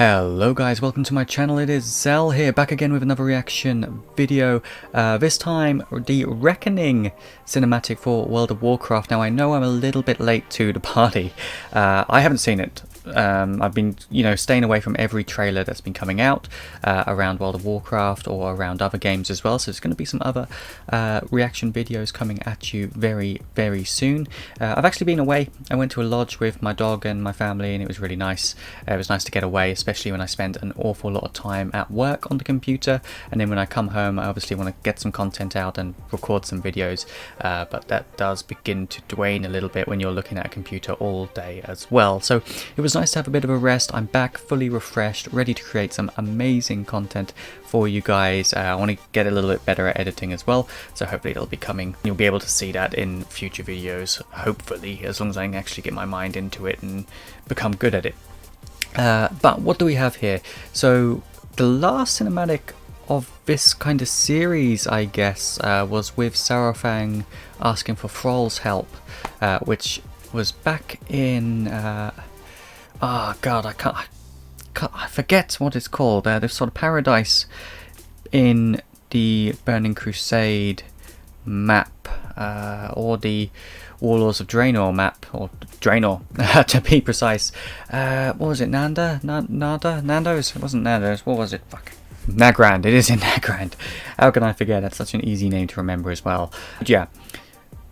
Hello guys, welcome to my channel. It is Zell here, back again with another reaction video. This time the Reckoning cinematic for World of Warcraft. Now I know I'm a little bit late to the party. I haven't seen it. I've been, staying away from every trailer that's been coming out around World of Warcraft or around other games as well. So there's going to be some other reaction videos coming at you very, very soon. I've actually been away. I went to a lodge with my dog and my family, and it was really nice. It was nice to get away, especially when I spent an awful lot of time at work on the computer, and then when I come home I obviously want to get some content out and record some videos, but that does begin to wane a little bit when you're looking at a computer all day as well. So it was nice to have a bit of a rest. I'm back fully refreshed, ready to create some amazing content for you guys. I want to get a little bit better at editing as well, so hopefully it'll be coming. You'll be able to see that in future videos, hopefully, as long as I can actually get my mind into it and become good at it. But what do we have here? So the last cinematic of this kind of series, I guess, was with Sarafang asking for Thrall's help, which was back in oh god, I forget what it's called. This sort of paradise in the Burning Crusade map, or the Warlords of Draenor map, or Draenor to be precise. What was it? Nando's? It wasn't Nando's. What was it? Fuck. Nagrand. It is in Nagrand. How can I forget? That's such an easy name to remember as well. But yeah,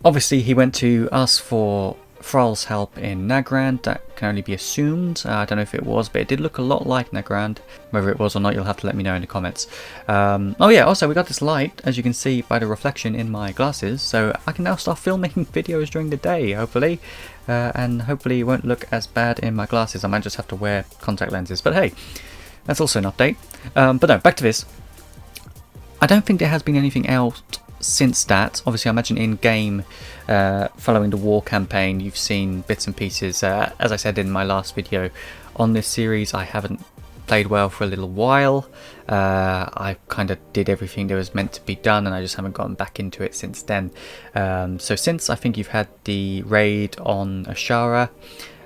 obviously he went to ask for Thrall's help in Nagrand. That can only be assumed. I don't know if it was, but it did look a lot like Nagrand. Whether it was or not, you'll have to let me know in the comments. Oh yeah, also we got this light, as you can see by the reflection in my glasses, so I can now start filming videos during the day, hopefully. And hopefully it won't look as bad in my glasses. I might just have to wear contact lenses, but hey, that's also an update. But no, back to this. I don't think there has been anything else since that. Obviously I imagine in game, following the war campaign, you've seen bits and pieces. As I said in my last video on this series, I haven't played well for a little while. I kind of did everything that was meant to be done, and I just haven't gotten back into it since then. So since I think you've had the raid on Ashara,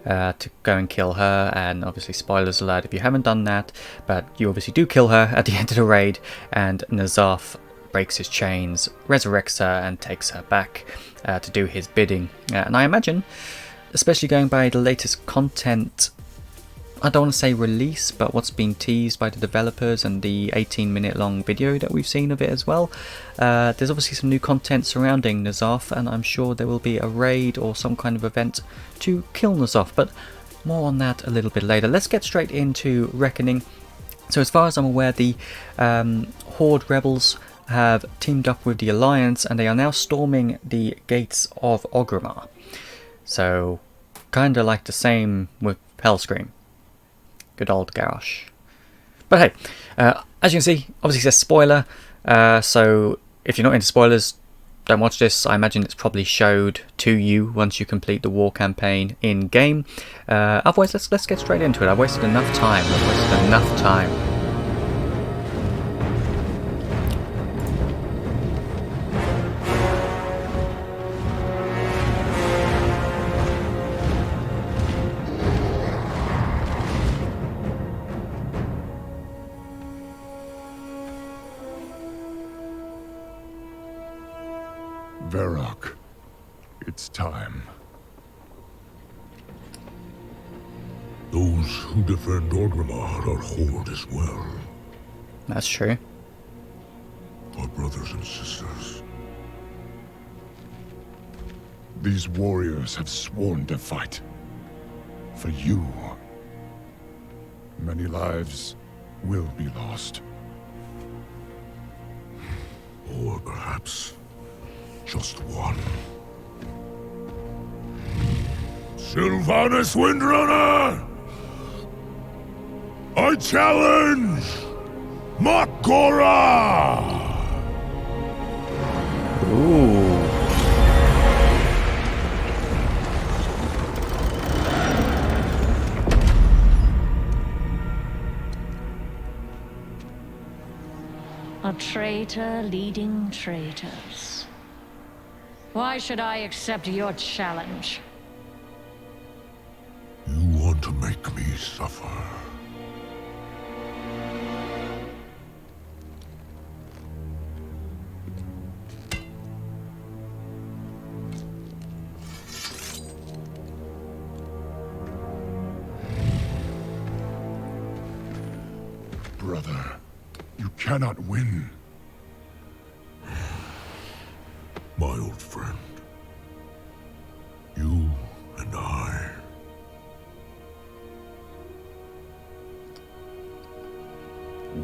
to go and kill her, and obviously spoilers alert if you haven't done that, but you obviously do kill her at the end of the raid, and Nazaf breaks his chains, resurrects her, and takes her back to do his bidding. And I imagine, especially going by the latest content, I don't want to say release, but what's been teased by the developers and the 18-minute long video that we've seen of it as well, there's obviously some new content surrounding Nazaf, and I'm sure there will be a raid or some kind of event to kill Nazaf, but more on that a little bit later. Let's get straight into Reckoning. So as far as I'm aware, the Horde rebels have teamed up with the Alliance, and they are now storming the gates of Orgrimmar. So kind of like the same with Hellscream. Good old Garrosh. But hey, as you can see, obviously it says spoiler, so if you're not into spoilers, don't watch this. I imagine it's probably showed to you once you complete the war campaign in game. Otherwise, let's get straight into it. I've wasted enough time. Varrock, it's time. Those who defend Orgrimmar are Horde as well. That's true. Our brothers and sisters. These warriors have sworn to fight. For you. Many lives will be lost. Or perhaps just one. Sylvanas Windrunner! I challenge Makora! Ooh. A traitor leading traitors. Why should I accept your challenge? You want to make me suffer. brother. You cannot win. My old friend. You and I.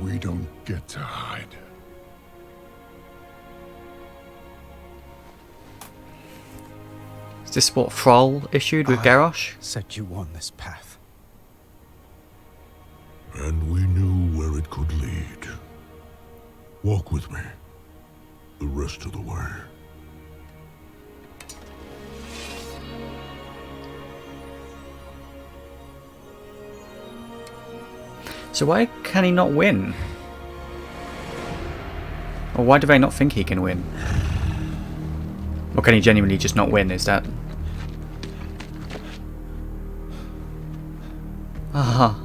We don't get to hide. Is this what Thrall issued with Garrosh? Set you on this path. And we knew where it could lead. Walk with me. The rest of the way. So why can he not win? Or why do they not think he can win? Or can he genuinely just not win? Is that... Aha.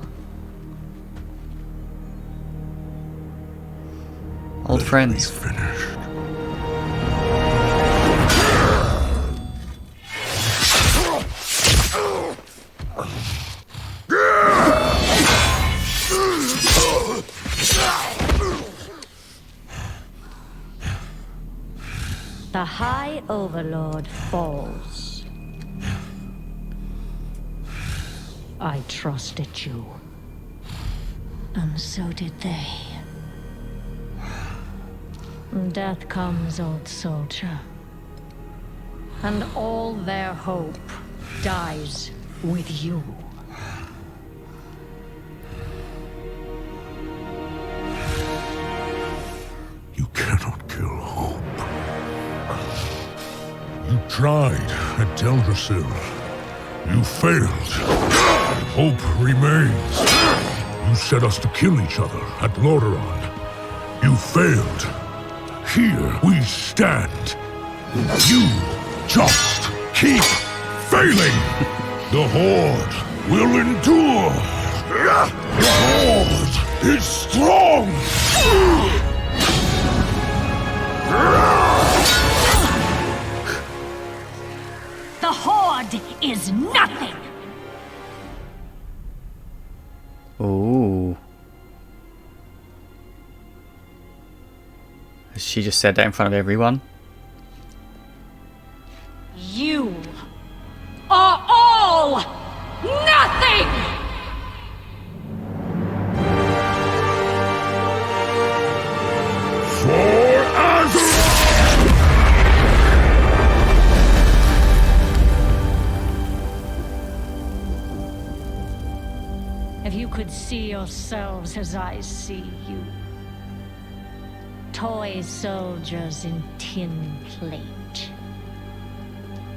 Old friends. Finished. The High Overlord falls. I trusted you. And so did they. Death comes, old soldier. And all their hope dies with you. You cannot kill hope. You tried at Teldrassil. You failed. Hope remains. You set us to kill each other at Lordaeron. You failed. Here we stand. You just keep failing. The Horde will endure. The Horde is strong. The Horde is nothing! Ooh. Has she just said that in front of everyone? You are all nothing! For Azeroth! If you could see yourselves as I see you. Toy soldiers in tin plate.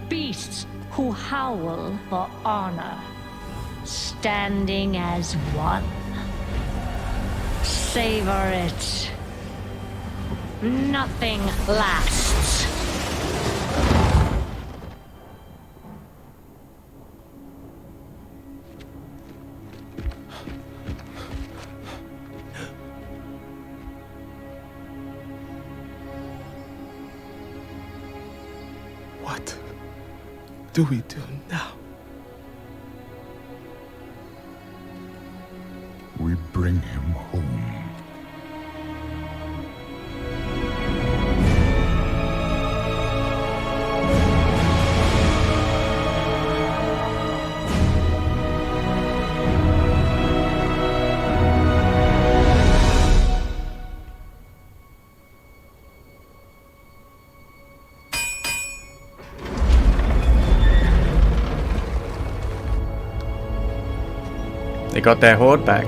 Beasts who howl for honor. Standing as one. Savor it. Nothing lasts. What do we do now? We bring him home. They got their horde back.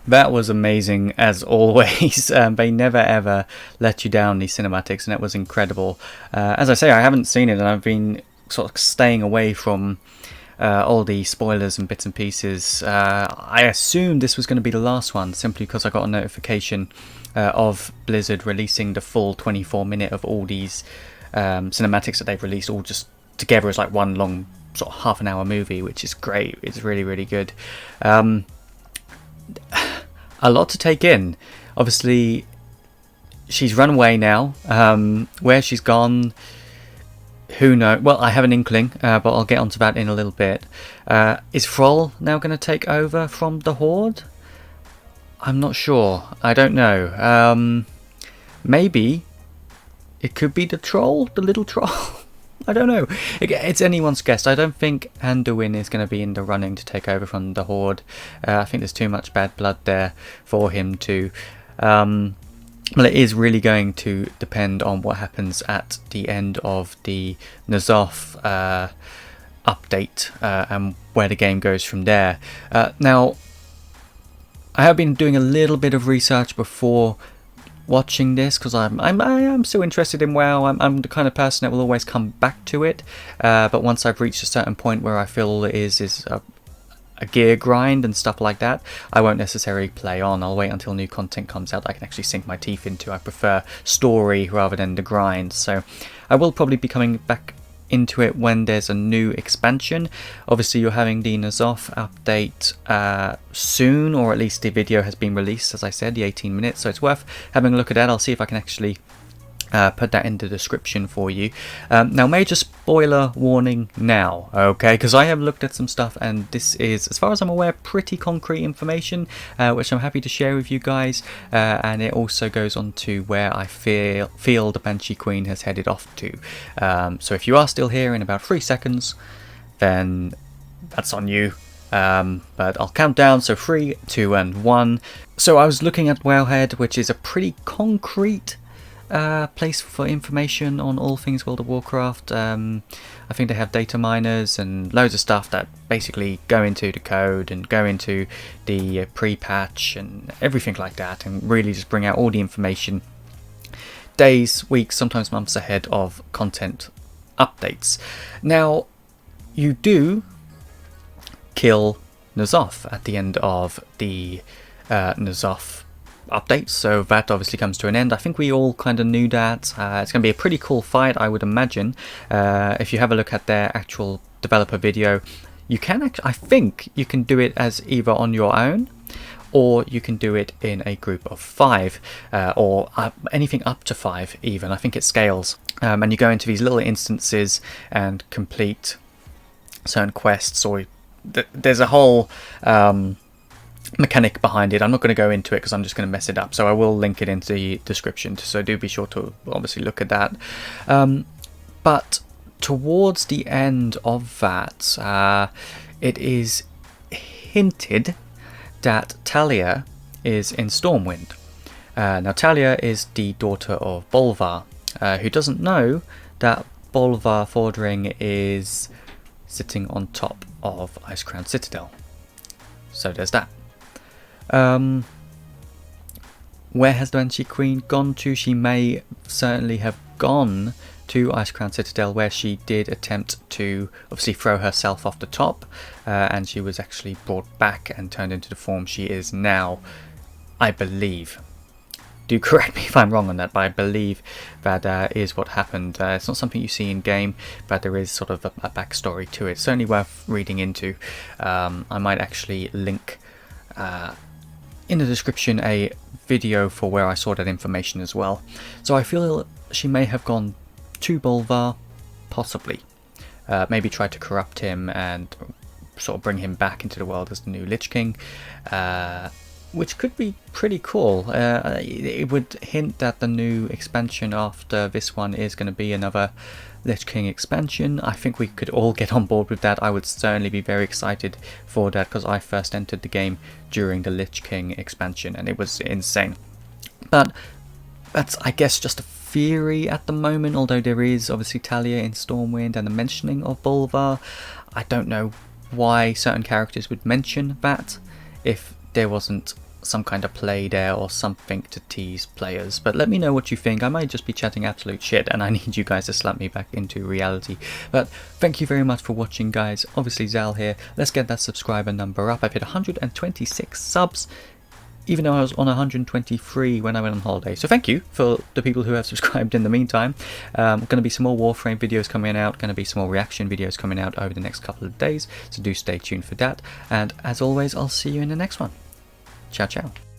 That was amazing as always. They never ever let you down, these cinematics, and it was incredible. As I say, I haven't seen it, and I've been sort of staying away from all the spoilers and bits and pieces. I assumed this was going to be the last one, simply because I got a notification of Blizzard releasing the full 24-minute of all these cinematics that they've released, all just together as like one long sort of half-an-hour movie, which is great. It's really, really good. A lot to take in. Obviously, she's run away now. Where she's gone, who knows? Well, I have an inkling, but I'll get onto that in a little bit. Is Thrall now going to take over from the Horde? I'm not sure. I don't know. Maybe it could be the troll, the little troll. I don't know. It's anyone's guess. I don't think Anduin is going to be in the running to take over from the Horde. I think there's too much bad blood there for him to. Well, it is really going to depend on what happens at the end of the N'Zoth update and where the game goes from there. Now, I have been doing a little bit of research before watching this because I am so interested in WoW. I'm the kind of person that will always come back to it, but once I've reached a certain point where I feel all it is a gear grind and stuff like that, I won't necessarily play on. I'll wait until new content comes out I can actually sink my teeth into. I prefer story rather than the grind, so I will probably be coming back into it when there's a new expansion. Obviously you're having the N'Zoth update soon, or at least the video has been released, as I said, the 18 minutes, so it's worth having a look at that. I'll see if I can actually put that in the description for you. Now, major spoiler warning now, okay, because I have looked at some stuff and this is, as far as I'm aware, pretty concrete information, which I'm happy to share with you guys, and it also goes on to where I feel the Banshee Queen has headed off to. So if you are still here in about 3 seconds, then that's on you. But I'll count down, so 3, 2 and 1. So I was looking at Wowhead, which is a pretty concrete place for information on all things World of Warcraft. I think they have data miners and loads of stuff that basically go into the code and go into the pre-patch and everything like that, and really just bring out all the information days, weeks, sometimes months ahead of content updates. Now, you do kill N'Zoth at the end of the N'Zoth updates, so that obviously comes to an end. I think we all kind of knew that. It's going to be a pretty cool fight, I would imagine. If you have a look at their actual developer video, you can I think you can do it as either on your own, or you can do it in a group of 5, or anything up to 5 even. I think it scales. And you go into these little instances and complete certain quests, or there's a whole mechanic behind it. I'm not going to go into it because I'm just going to mess it up, so I will link it into the description, so do be sure to obviously look at that. But towards the end of that, it is hinted that Talia is in Stormwind. Now, Talia is the daughter of Bolvar. Who doesn't know that Bolvar Fordring is sitting on top of Icecrown Citadel? So there's that. Where has the Banshee Queen gone to? She may certainly have gone to Icecrown Citadel, where she did attempt to obviously throw herself off the top, and she was actually brought back and turned into the form she is now, I believe. Do correct me if I'm wrong on that, but I believe that is what happened. It's not something you see in game, but there is sort of a backstory to it. Certainly worth reading into. I might actually link in the description a video for where I saw that information as well. So I feel she may have gone to Bolvar, possibly. Maybe tried to corrupt him and sort of bring him back into the world as the new Lich King, which could be pretty cool. It would hint that the new expansion after this one is going to be another Lich King expansion. I think we could all get on board with that. I would certainly be very excited for that, because I first entered the game during the Lich King expansion and it was insane. But that's, I guess, just a theory at the moment, although there is obviously Talia in Stormwind and the mentioning of Bolvar. I don't know why certain characters would mention that if there wasn't some kind of play there or something to tease players. But let me know what you think. I might just be chatting absolute shit and I need you guys to slap me back into reality. But thank you very much for watching, guys. Obviously Zal here. Let's get that subscriber number up. I've hit 126 subs. even though I was on 123 when I went on holiday. So thank you for the people who have subscribed in the meantime. Going to be some more Warframe videos coming out, going to be some more reaction videos coming out over the next couple of days, so do stay tuned for that. And as always, I'll see you in the next one. Ciao, ciao.